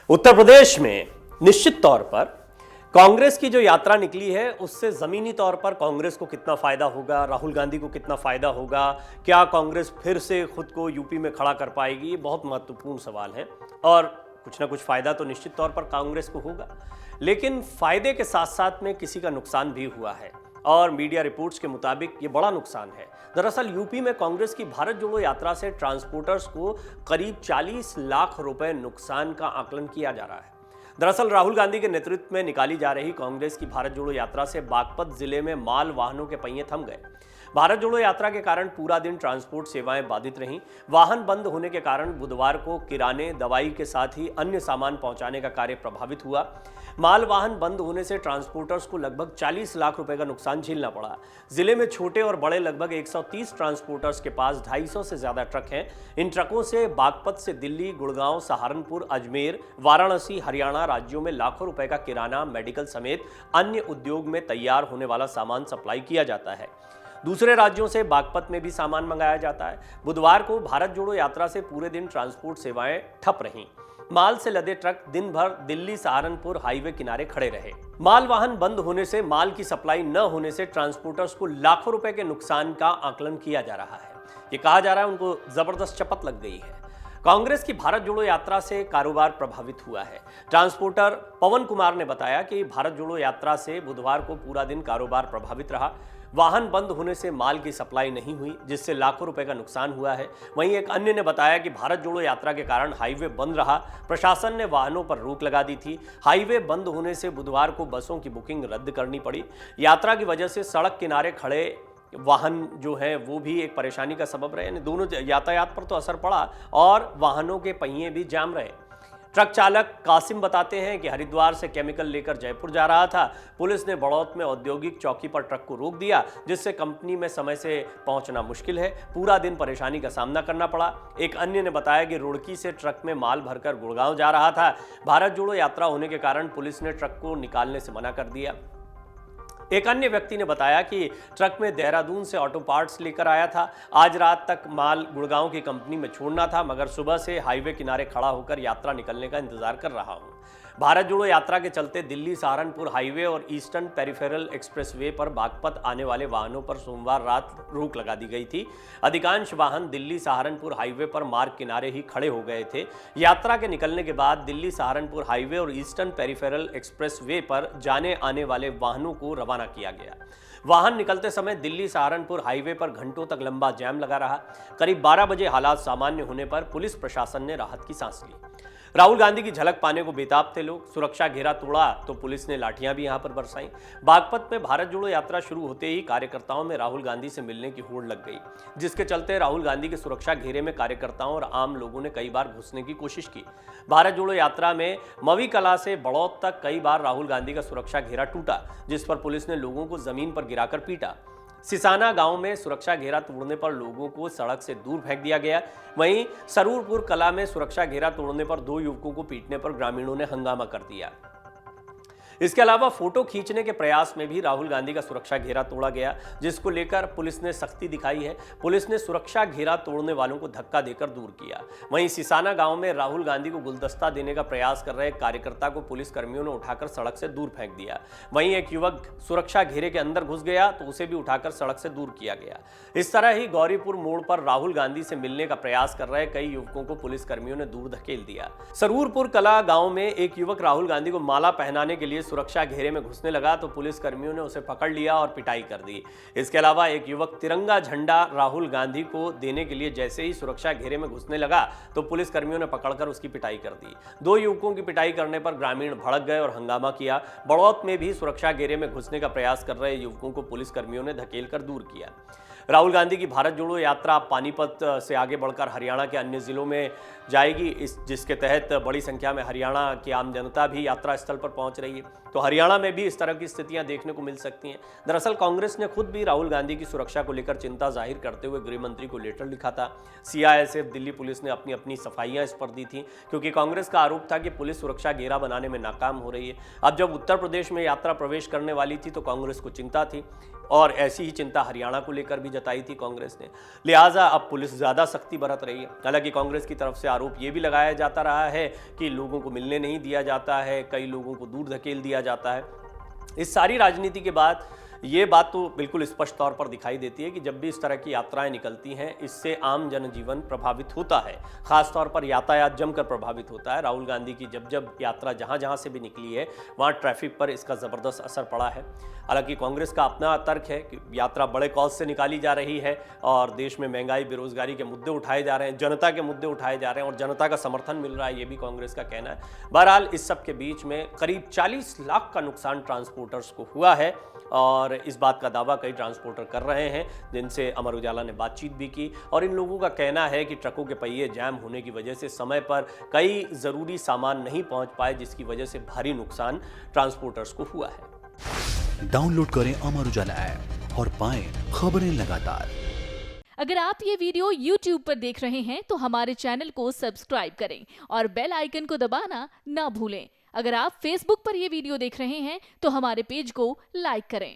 उत्तर प्रदेश में निश्चित तौर पर कांग्रेस की जो यात्रा निकली है उससे जमीनी तौर पर कांग्रेस को कितना फायदा होगा, राहुल गांधी को कितना फायदा होगा, क्या कांग्रेस फिर से खुद को यूपी में खड़ा कर पाएगी, ये बहुत महत्वपूर्ण सवाल है। और कुछ ना कुछ फायदा तो निश्चित तौर पर कांग्रेस को होगा, लेकिन फायदे के साथ साथ में किसी का नुकसान भी हुआ है और मीडिया रिपोर्ट्स के मुताबिक ये बड़ा नुकसान है। दरअसल यूपी में कांग्रेस की भारत जोड़ो यात्रा से ट्रांसपोर्टर्स को करीब 40 लाख रुपए नुकसान का आकलन किया जा रहा है। दरअसल राहुल गांधी के नेतृत्व में निकाली जा रही कांग्रेस की भारत जोड़ो यात्रा से बागपत जिले में माल वाहनों के पहिए थम गए। भारत जोड़ो यात्रा के कारण पूरा दिन ट्रांसपोर्ट सेवाएं बाधित रहीं। वाहन बंद होने के कारण बुधवार को किराने, दवाई के साथ ही अन्य सामान पहुंचाने का कार्य प्रभावित हुआ। माल वाहन बंद होने से ट्रांसपोर्टर्स को लगभग 40 लाख रुपए का नुकसान झेलना पड़ा। जिले में छोटे और बड़े लगभग 130 ट्रांसपोर्टर्स के पास 250 से ज्यादा ट्रक हैं। इन ट्रकों से बागपत से दिल्ली, गुड़गांव, सहारनपुर, अजमेर, वाराणसी, हरियाणा राज्यों में लाखों रुपए का किराना, मेडिकल समेत अन्य उद्योग में तैयार होने वाला सामान सप्लाई किया जाता है। दूसरे राज्यों से बागपत में भी सामान मंगाया जाता है। बुधवार को भारत जोड़ो यात्रा से पूरे दिन ट्रांसपोर्ट सेवाएं ठप रहीं। माल से लदे ट्रक दिन भर दिल्ली सहारनपुर हाईवे किनारे खड़े रहे। माल वाहन बंद होने से, माल की सप्लाई न होने से ट्रांसपोर्टर्स को लाखों रुपए के नुकसान का आकलन किया जा रहा है। ये कहा जा रहा है उनको जबरदस्त चपत लग गई है। कांग्रेस की भारत जोड़ो यात्रा से कारोबार प्रभावित हुआ है। ट्रांसपोर्टर पवन कुमार ने बताया कि भारत जोड़ो यात्रा से बुधवार को पूरा दिन कारोबार प्रभावित रहा। वाहन बंद होने से माल की सप्लाई नहीं हुई, जिससे लाखों रुपए का नुकसान हुआ है। वहीं एक अन्य ने बताया कि भारत जोड़ो यात्रा के कारण हाईवे बंद रहा। प्रशासन ने वाहनों पर रोक लगा दी थी। हाईवे बंद होने से बुधवार को बसों की बुकिंग रद्द करनी पड़ी। यात्रा की वजह से सड़क किनारे खड़े वाहन जो है वो भी एक परेशानी का सबब रहे। यानी दोनों यातायात पर तो असर पड़ा और वाहनों के पहिए भी जाम रहे। ट्रक चालक कासिम बताते हैं कि हरिद्वार से केमिकल लेकर जयपुर जा रहा था। पुलिस ने बड़ौत में औद्योगिक चौकी पर ट्रक को रोक दिया, जिससे कंपनी में समय से पहुंचना मुश्किल है। पूरा दिन परेशानी का सामना करना पड़ा। एक अन्य ने बताया कि रुड़की से ट्रक में माल भरकर गुड़गांव जा रहा था। भारत जोड़ो यात्रा होने के कारण पुलिस ने ट्रक को निकालने से मना कर दिया। एक अन्य व्यक्ति ने बताया कि ट्रक में देहरादून से ऑटो पार्ट्स लेकर आया था। आज रात तक माल गुड़गांव की कंपनी में छोड़ना था, मगर सुबह से हाईवे किनारे खड़ा होकर यात्रा निकलने का इंतजार कर रहा हूं। भारत जोड़ो यात्रा के चलते दिल्ली सहारनपुर हाईवे और ईस्टर्न पेरिफेरल एक्सप्रेसवे पर बागपत आने वाले वाहनों पर सोमवार रात रोक लगा दी गई थी। अधिकांश वाहन दिल्ली सहारनपुर हाईवे पर मार्ग किनारे ही खड़े हो गए थे। यात्रा के निकलने के बाद दिल्ली सहारनपुर हाईवे और ईस्टर्न पेरिफेरल एक्सप्रेसवे पर जाने आने वाले वाहनों को रवाना किया गया। वाहन निकलते समय दिल्ली सहारनपुर हाईवे पर घंटों तक लंबा जाम लगा रहा। करीब 12 बजे हालात सामान्य होने पर पुलिस प्रशासन ने राहत की सांस ली। राहुल गांधी की झलक पाने को बेताब थे लोग। सुरक्षा घेरा तोड़ा तो पुलिस ने लाठियां भी यहां पर बरसाई। बागपत में भारत जोड़ो यात्रा शुरू होते ही कार्यकर्ताओं में राहुल गांधी से मिलने की होड़ लग गई, जिसके चलते राहुल गांधी के सुरक्षा घेरे में कार्यकर्ताओं और आम लोगों ने कई बार घुसने की कोशिश की। भारत जोड़ो यात्रा में मवी कला से बड़ौत तक कई बार राहुल गांधी का सुरक्षा घेरा टूटा, जिस पर पुलिस ने लोगों को जमीन पर गिराकर पीटा। सिसाना गांव में सुरक्षा घेरा तोड़ने पर लोगों को सड़क से दूर फेंक दिया गया। वहीं सरूरपुर कला में सुरक्षा घेरा तोड़ने पर 2 युवकों को पीटने पर ग्रामीणों ने हंगामा कर दिया। इसके अलावा फोटो खींचने के प्रयास में भी राहुल गांधी का सुरक्षा घेरा तोड़ा गया, जिसको लेकर पुलिस ने सख्ती दिखाई है। पुलिस ने सुरक्षा घेरा तोड़ने वालों को धक्का देकर दूर किया। वहीं सिसाना गांव में राहुल गांधी को गुलदस्ता देने का प्रयास कर रहे कार्यकर्ता को पुलिस कर्मियों ने उठाकर सड़क से दूर फेंक दिया। वहीं एक युवक सुरक्षा घेरे के अंदर घुस गया तो उसे भी उठाकर सड़क से दूर किया गया। इस तरह ही गौरीपुर मोड़ पर राहुल गांधी से मिलने का प्रयास कर रहे कई युवकों को पुलिस कर्मियों ने दूर धकेल दिया। सरूरपुर कला गांव में एक युवक राहुल गांधी को माला पहनाने के लिए सुरक्षा घेरे में घुसने लगा तो पुलिस कर्मियों ने उसे पकड़ लिया और पिटाई कर दी। इसके अलावा एक युवक तिरंगा झंडा राहुल गांधी को देने के लिए जैसे ही सुरक्षा घेरे में घुसने लगा तो पुलिस कर्मियों ने पकड़कर उसकी पिटाई कर दी। 2 युवकों की पिटाई करने पर ग्रामीण भड़क गए और हंगामा किया। बड़ौत में भी सुरक्षा घेरे में घुसने का प्रयास कर रहे युवकों को पुलिस कर्मियों ने धकेल कर दूर किया। राहुल गांधी की भारत जोड़ो यात्रा पानीपत से आगे बढ़कर हरियाणा के अन्य जिलों में जाएगी, जिसके तहत बड़ी संख्या में हरियाणा की आम जनता भी यात्रा स्थल पर पहुंच रही है। तो हरियाणा में भी इस तरह की स्थितियां देखने को मिल सकती हैं। दरअसल कांग्रेस ने खुद भी राहुल गांधी की सुरक्षा को लेकर चिंता जाहिर करते हुए गृह मंत्री को लेटर लिखा था। सीआईएसएफ दिल्ली पुलिस ने अपनी अपनी सफाइयां इस पर दी थी, क्योंकि कांग्रेस का आरोप था कि पुलिस सुरक्षा घेरा बनाने में नाकाम हो रही है। अब जब उत्तर प्रदेश में यात्रा प्रवेश करने वाली थी तो कांग्रेस को चिंता थी और ऐसी ही चिंता हरियाणा को लेकर भी जताई थी कांग्रेस ने। लिहाजा अब पुलिस ज़्यादा सख्ती बरत रही है। हालांकि कांग्रेस की तरफ से आरोप ये भी लगाया जाता रहा है कि लोगों को मिलने नहीं दिया जाता है, कई लोगों को दूर धकेल दिया जाता है। इस सारी राजनीति के बाद ये बात तो बिल्कुल स्पष्ट तौर पर दिखाई देती है कि जब भी इस तरह की यात्राएं निकलती हैं, इससे आम जनजीवन प्रभावित होता है। खासतौर पर यातायात जमकर प्रभावित होता है। राहुल गांधी की जब जब यात्रा जहां जहां से भी निकली है, वहां ट्रैफिक पर इसका ज़बरदस्त असर पड़ा है। हालांकि कांग्रेस का अपना तर्क है कि यात्रा बड़े कॉज से निकाली जा रही है और देश में महंगाई, बेरोजगारी के मुद्दे उठाए जा रहे हैं, जनता के मुद्दे उठाए जा रहे हैं और जनता का समर्थन मिल रहा है, ये भी कांग्रेस का कहना है। बहरहाल इस सब के बीच में करीब 40 लाख का नुकसान ट्रांसपोर्टर्स को हुआ है और इस बात का दावा कई ट्रांसपोर्टर कर रहे हैं, जिनसे अमर उजाला ने बातचीत भी की। और इन लोगों का कहना है कि ट्रकों के पहिए जैम होने की वजह से समय पर कई ज़रूरी सामान नहीं पहुंच पाए, जिसकी वजह से भारी नुकसान ट्रांसपोर्टर्स को हुआ है। डाउनलोड करें अमर उजाला ऐप और पाएं खबरें लगातार। अगर आप ये वीडियो YouTube पर देख रहे हैं तो हमारे चैनल को सब्सक्राइब करें और बेल आइकन को दबाना ना भूलें। अगर आप Facebook पर ये वीडियो देख रहे हैं तो हमारे पेज को लाइक करें।